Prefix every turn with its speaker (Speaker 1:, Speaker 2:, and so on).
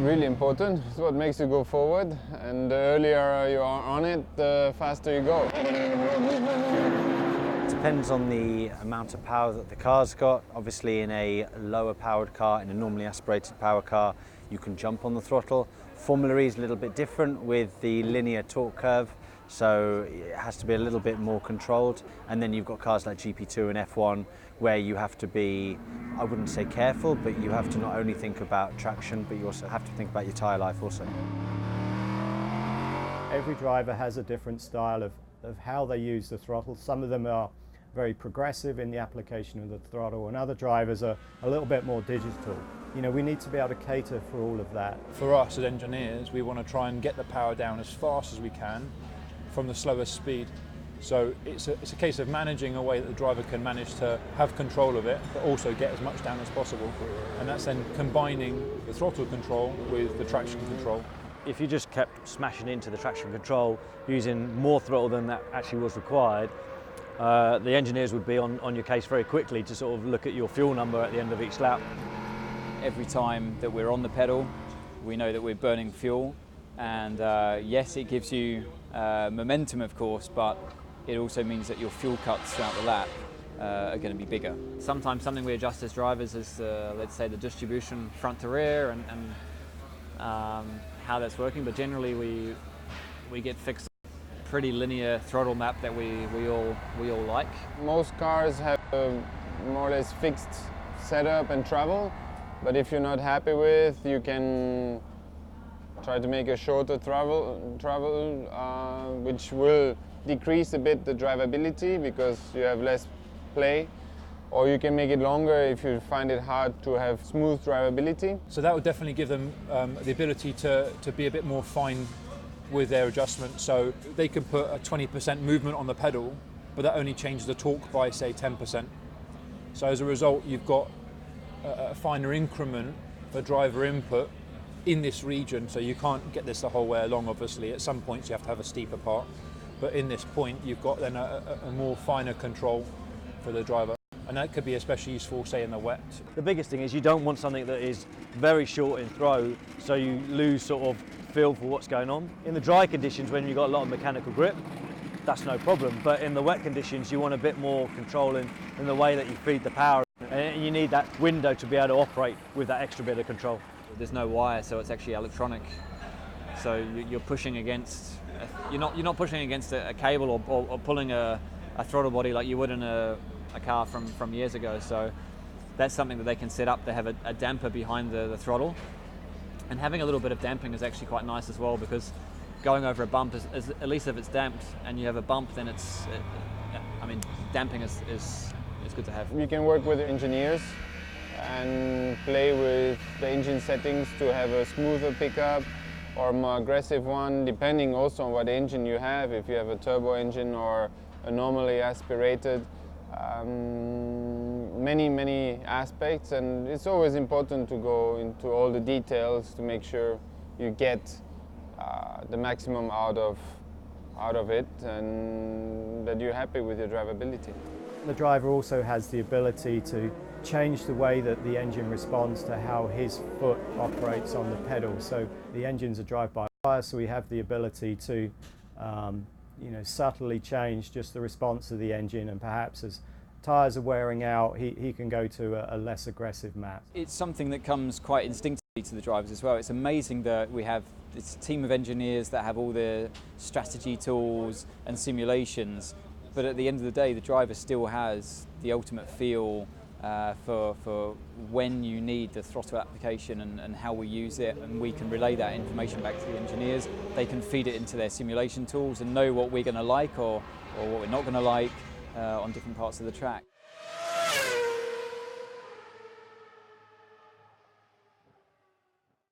Speaker 1: really important. It's what makes you go forward, and the earlier you are on it, the faster you go.
Speaker 2: Depends on the amount of power that the car's got. Obviously in a lower powered car, in a normally aspirated power car, you can jump on the throttle. Formula E is a little bit different with the linear torque curve, so it has to be a little bit more controlled. And then you've got cars like GP2 and F1 where you have to be, I wouldn't say careful, but you have to not only think about traction, but you also have to think about your tyre life also.
Speaker 3: Every driver has a different style of how they use the throttle. Some of them are very progressive in the application of the throttle, and other drivers are a little bit more digital. You know, we need to be able to cater for all of that.
Speaker 4: For us as engineers, we want to try and get the power down as fast as we can from the slowest speed. So it's a case of managing a way that the driver can manage to have control of it, but also get as much down as possible. And that's then combining the throttle control with the traction control.
Speaker 5: If you just kept smashing into the traction control, using more throttle than that actually was required, the engineers would be on your case very quickly to sort of look at your fuel number at the end of each lap.
Speaker 6: Every time that we're on the pedal, we know that we're burning fuel, and yes, it gives you momentum, of course, but it also means that your fuel cuts throughout the lap are going to be bigger. Sometimes something we adjust as drivers is, let's say, the distribution front to rear and how that's working, but generally we get fixed pretty linear throttle map that we all like.
Speaker 1: Most cars have a more or less fixed setup and travel, but if you're not happy with, you can try to make a shorter travel, which will decrease a bit the drivability because you have less play, or you can make it longer if you find it hard to have smooth drivability.
Speaker 4: So that would definitely give them the ability to be a bit more fine with their adjustment. So they can put a 20% movement on the pedal, but that only changes the torque by, say, 10%. So as a result, you've got a finer increment for driver input in this region, so you can't get this the whole way along, obviously. At some points you have to have a steeper part, but in this point you've got then a more finer control for the driver, and that could be especially useful, say, in the wet.
Speaker 5: The biggest thing is you don't want something that is very short in throw, so you lose sort of feel for what's going on. In the dry conditions, when you've got a lot of mechanical grip, that's no problem, but in the wet conditions you want a bit more control in the way that you feed the power, and you need that window to be able to operate with that extra bit of control.
Speaker 6: There's no wire, so it's actually electronic. So you're pushing against, you're not pushing against a cable or pulling a throttle body like you would in a car from years ago. So that's something that they can set up. They have a damper behind the throttle, and having a little bit of damping is actually quite nice as well, because going over a bump is at least if it's damped and you have a bump, then damping is good to have.
Speaker 1: You can work with engineers and play with the engine settings to have a smoother pickup or a more aggressive one, depending also on what engine you have, if you have a turbo engine or a normally aspirated. Many aspects, and it's always important to go into all the details to make sure you get the maximum out of it, and that you're happy with your drivability.
Speaker 3: The driver also has the ability to change the way that the engine responds to how his foot operates on the pedal. So the engine's a drive-by-wire, so we have the ability to subtly change just the response of the engine, and perhaps as tyres are wearing out, he can go to a less aggressive map.
Speaker 6: It's something that comes quite instinctively to the drivers as well. It's amazing that we have this team of engineers that have all the strategy tools and simulations, but at the end of the day, the driver still has the ultimate feel for when you need the throttle application and how we use it, and we can relay that information back to the engineers. They can feed it into their simulation tools and know what we're going to like or what we're not going to like on different parts of the track.